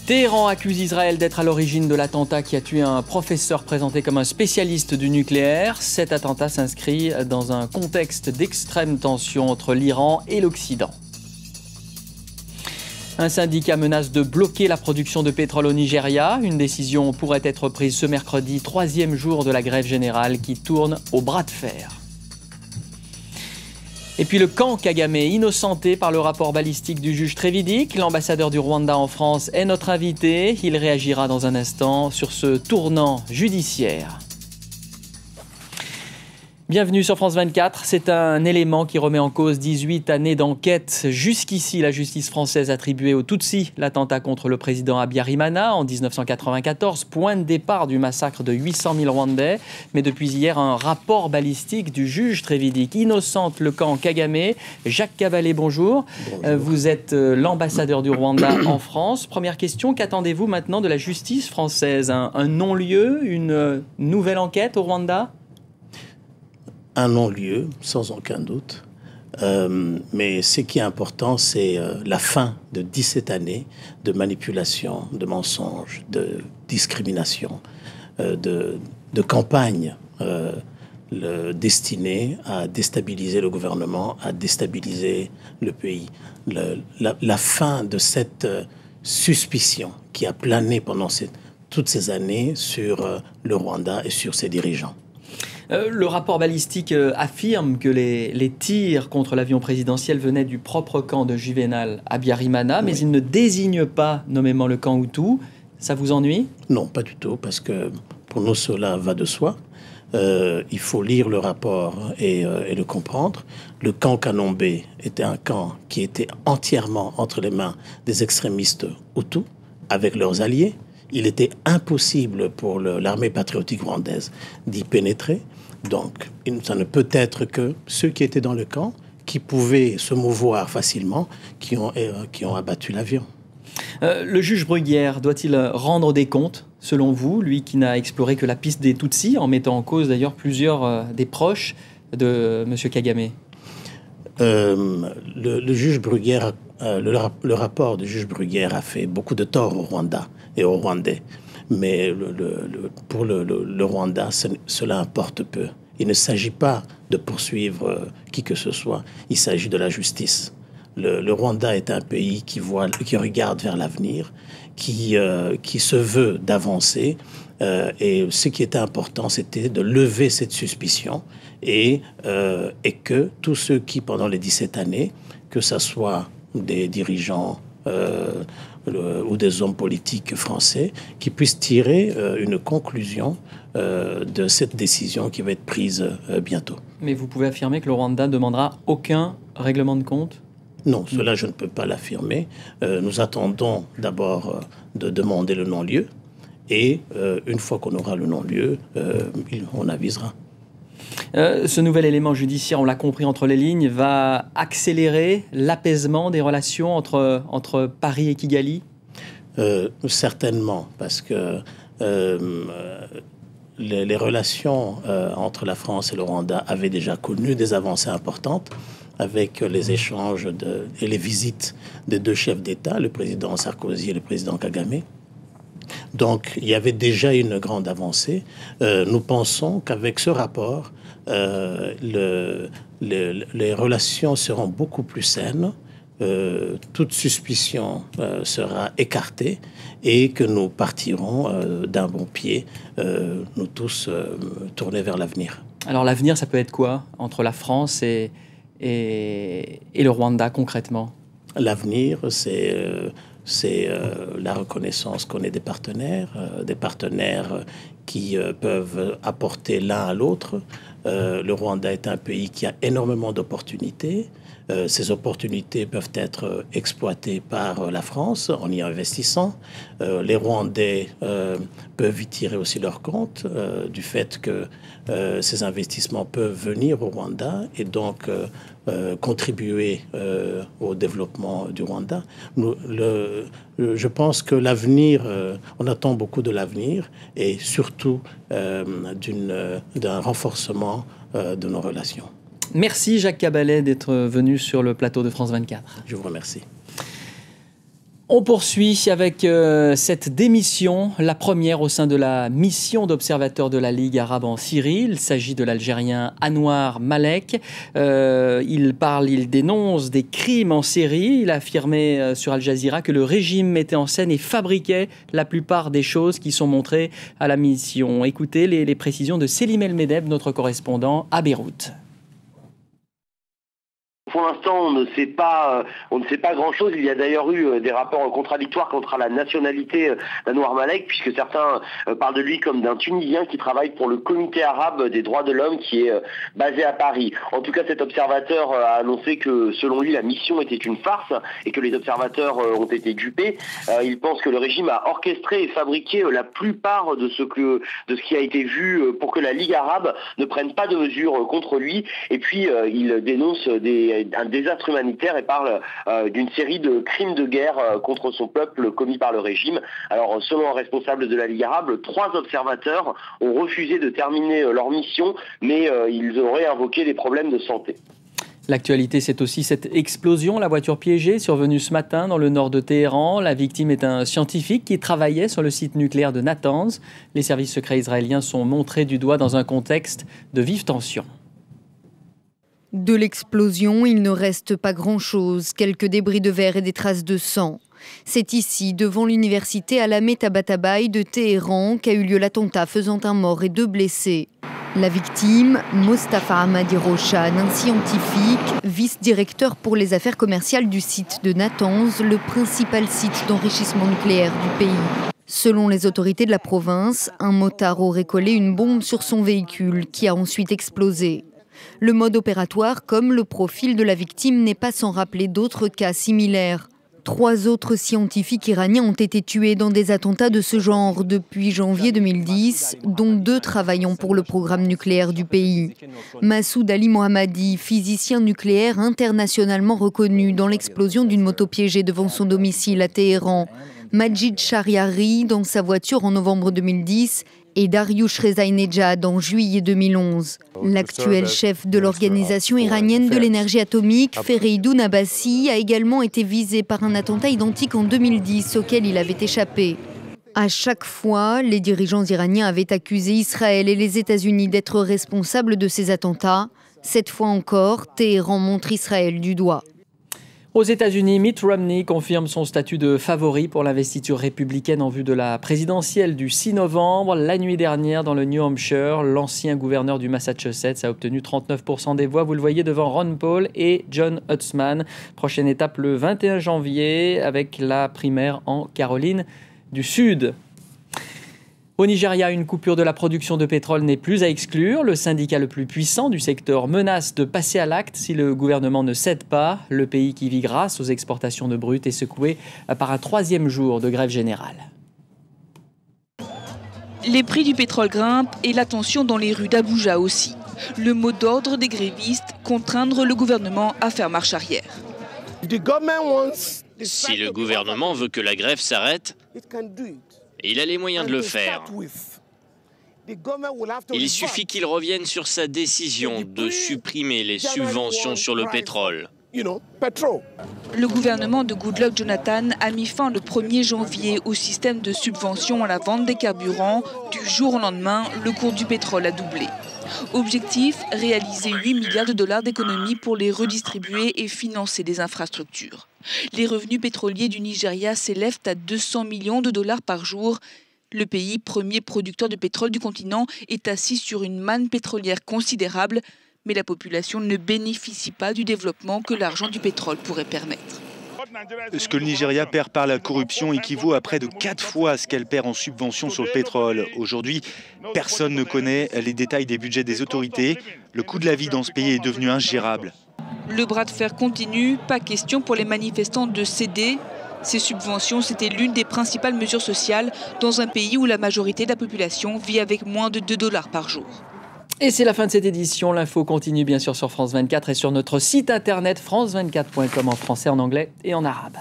Téhéran accuse Israël d'être à l'origine de l'attentat qui a tué un professeur présenté comme un spécialiste du nucléaire. Cet attentat s'inscrit dans un contexte d'extrême tension entre l'Iran et l'Occident. Un syndicat menace de bloquer la production de pétrole au Nigeria. Une décision pourrait être prise ce mercredi, 3e jour de la grève générale qui tourne au bras de fer. Et puis le camp Kagame, innocenté par le rapport balistique du juge Trévidic. L'ambassadeur du Rwanda en France est notre invité. Il réagira dans un instant sur ce tournant judiciaire. Bienvenue sur France 24. C'est un élément qui remet en cause 18 années d'enquête. Jusqu'ici, la justice française attribuait aux Tutsis l'attentat contre le président Habyarimana en 1994, point de départ du massacre de 800 000 Rwandais. Mais depuis hier, un rapport balistique du juge Trévidic innocente le camp Kagame. Jacques Cavalet, bonjour. Bonjour. Vous êtes l'ambassadeur du Rwanda en France. Première question, qu'attendez-vous maintenant de la justice française? Un non-lieu, une nouvelle enquête au Rwanda? Un non-lieu, sans aucun doute. Mais ce qui est important, c'est la fin de 17 années de manipulation, de mensonges, de discrimination, de campagne destinée à déstabiliser le gouvernement, à déstabiliser le pays. La fin de cette suspicion qui a plané pendant toutes ces années sur le Rwanda et sur ses dirigeants. Le rapport balistique affirme que les tirs contre l'avion présidentiel venaient du propre camp de Juvénal Habyarimana, mais il ne désigne pas nommément le camp Hutu. Ça vous ennuie? Non, pas du tout, parce que pour nous, cela va de soi. Il faut lire le rapport et le comprendre. Le camp Kanombe était un camp qui était entièrement entre les mains des extrémistes Hutus, avec leurs alliés. Il était impossible pour l'armée patriotique rwandaise d'y pénétrer. Donc, ça ne peut être que ceux qui étaient dans le camp, qui pouvaient se mouvoir facilement, qui ont abattu l'avion. Le juge Bruguière doit-il rendre des comptes, selon vous, lui qui n'a exploré que la piste des Tutsis, en mettant en cause d'ailleurs plusieurs des proches de M. Kagame? Le juge Bruguière, le rapport du juge Bruguière a fait beaucoup de tort au Rwanda et aux Rwandais. Mais pour le Rwanda, cela importe peu. Il ne s'agit pas de poursuivre qui que ce soit. Il s'agit de la justice. Le Rwanda est un pays qui regarde vers l'avenir, qui se veut d'avancer. Et ce qui était important, c'était de lever cette suspicion et que tous ceux qui, pendant les 17 années, que ce soit des dirigeants ou des hommes politiques français, qui puissent tirer une conclusion de cette décision qui va être prise bientôt. Mais vous pouvez affirmer que le Rwanda ne demandera aucun règlement de compte? Non, cela je ne peux pas l'affirmer. Nous attendons d'abord de demander le non-lieu et une fois qu'on aura le non-lieu, on avisera. Ce nouvel élément judiciaire, on l'a compris entre les lignes, va accélérer l'apaisement des relations entre Paris et Kigali? Certainement, parce que les relations entre la France et le Rwanda avaient déjà connu des avancées importantes avec les échanges et les visites des deux chefs d'État, le président Sarkozy et le président Kagame. Donc, il y avait déjà une grande avancée. Nous pensons qu'avec ce rapport, les relations seront beaucoup plus saines, toute suspicion sera écartée et que nous partirons d'un bon pied, nous tous tournés vers l'avenir. Alors l'avenir, ça peut être quoi entre la France et le Rwanda concrètement? L'avenir, c'est la reconnaissance qu'on est des partenaires qui peuvent apporter l'un à l'autre. Le Rwanda est un pays qui a énormément d'opportunités. Ces opportunités peuvent être exploitées par la France en y investissant. Les Rwandais peuvent y tirer aussi leur compte du fait que ces investissements peuvent venir au Rwanda et donc contribuer au développement du Rwanda. Je pense que l'avenir, on attend beaucoup de l'avenir et surtout d'un renforcement de nos relations. Merci Jacques Cavalet d'être venu sur le plateau de France 24. Je vous remercie. On poursuit avec cette démission, la première au sein de la mission d'observateur de la Ligue arabe en Syrie. Il s'agit de l'Algérien Anwar Malek. Il dénonce des crimes en Syrie. Il a affirmé sur Al Jazeera que le régime mettait en scène et fabriquait la plupart des choses qui sont montrées à la mission. Écoutez les précisions de Selim El Medeb, notre correspondant à Beyrouth. Pour l'instant, on ne sait pas grand-chose. Il y a d'ailleurs eu des rapports contradictoires quant à la nationalité d'Anwar Malek, puisque certains parlent de lui comme d'un Tunisien qui travaille pour le Comité arabe des droits de l'homme qui est basé à Paris. En tout cas, cet observateur a annoncé que, selon lui, la mission était une farce et que les observateurs ont été dupés. Il pense que le régime a orchestré et fabriqué la plupart de ce qui a été vu pour que la Ligue arabe ne prenne pas de mesures contre lui. Et puis, il dénonce un désastre humanitaire et parle d'une série de crimes de guerre contre son peuple commis par le régime. Alors, selon un responsable de la Ligue arabe, 3 observateurs ont refusé de terminer leur mission, mais ils auraient invoqué des problèmes de santé. L'actualité, c'est aussi cette explosion, la voiture piégée, survenue ce matin dans le nord de Téhéran. La victime est un scientifique qui travaillait sur le site nucléaire de Natanz. Les services secrets israéliens sont montrés du doigt dans un contexte de vive tension. De l'explosion, il ne reste pas grand-chose, quelques débris de verre et des traces de sang. C'est ici, devant l'université Alamé Tabatabai de Téhéran, qu'a eu lieu l'attentat faisant un mort et 2 blessés. La victime, Mostafa Hamadi Roshan, un scientifique, vice-directeur pour les affaires commerciales du site de Natanz, le principal site d'enrichissement nucléaire du pays. Selon les autorités de la province, un motard aurait collé une bombe sur son véhicule qui a ensuite explosé. Le mode opératoire, comme le profil de la victime, n'est pas sans rappeler d'autres cas similaires. 3 autres scientifiques iraniens ont été tués dans des attentats de ce genre depuis janvier 2010, dont 2 travaillant pour le programme nucléaire du pays. Massoud Ali Mohammadi, physicien nucléaire internationalement reconnu dans l'explosion d'une moto piégée devant son domicile à Téhéran. Majid Shariari dans sa voiture en novembre 2010 et Dariush Rezaïnejad en juillet 2011. L'actuel chef de l'organisation iranienne de l'énergie atomique, Fereidoun Abbasi, a également été visé par un attentat identique en 2010 auquel il avait échappé. À chaque fois, les dirigeants iraniens avaient accusé Israël et les États-Unis d'être responsables de ces attentats. Cette fois encore, Téhéran montre Israël du doigt. Aux États-Unis, Mitt Romney confirme son statut de favori pour l'investiture républicaine en vue de la présidentielle du 6 novembre. La nuit dernière, dans le New Hampshire, l'ancien gouverneur du Massachusetts a obtenu 39% des voix. Vous le voyez devant Ron Paul et Jon Huston. Prochaine étape le 21 janvier avec la primaire en Caroline du Sud. Au Nigeria, une coupure de la production de pétrole n'est plus à exclure. Le syndicat le plus puissant du secteur menace de passer à l'acte si le gouvernement ne cède pas. Le pays qui vit grâce aux exportations de brut est secoué par un 3e jour de grève générale. Les prix du pétrole grimpent et la tension dans les rues d'Abuja aussi. Le mot d'ordre des grévistes, contraindre le gouvernement à faire marche arrière. Si le gouvernement veut que la grève s'arrête, il a les moyens de le faire. Il suffit qu'il revienne sur sa décision de supprimer les subventions sur le pétrole. Le gouvernement de Goodluck Jonathan a mis fin le 1er janvier au système de subvention à la vente des carburants. Du jour au lendemain, le cours du pétrole a doublé. Objectif, réaliser 8 milliards de dollars d'économies pour les redistribuer et financer des infrastructures. Les revenus pétroliers du Nigeria s'élèvent à 200 millions de dollars par jour. Le pays, premier producteur de pétrole du continent, est assis sur une manne pétrolière considérable, mais la population ne bénéficie pas du développement que l'argent du pétrole pourrait permettre. Ce que le Nigeria perd par la corruption équivaut à près de 4 fois ce qu'elle perd en subventions sur le pétrole. Aujourd'hui, personne ne connaît les détails des budgets des autorités. Le coût de la vie dans ce pays est devenu ingérable. Le bras de fer continue, pas question pour les manifestants de céder. Ces subventions, c'était l'une des principales mesures sociales dans un pays où la majorité de la population vit avec moins de 2 dollars par jour. Et c'est la fin de cette édition. L'info continue bien sûr sur France 24 et sur notre site internet france24.com en français, en anglais et en arabe.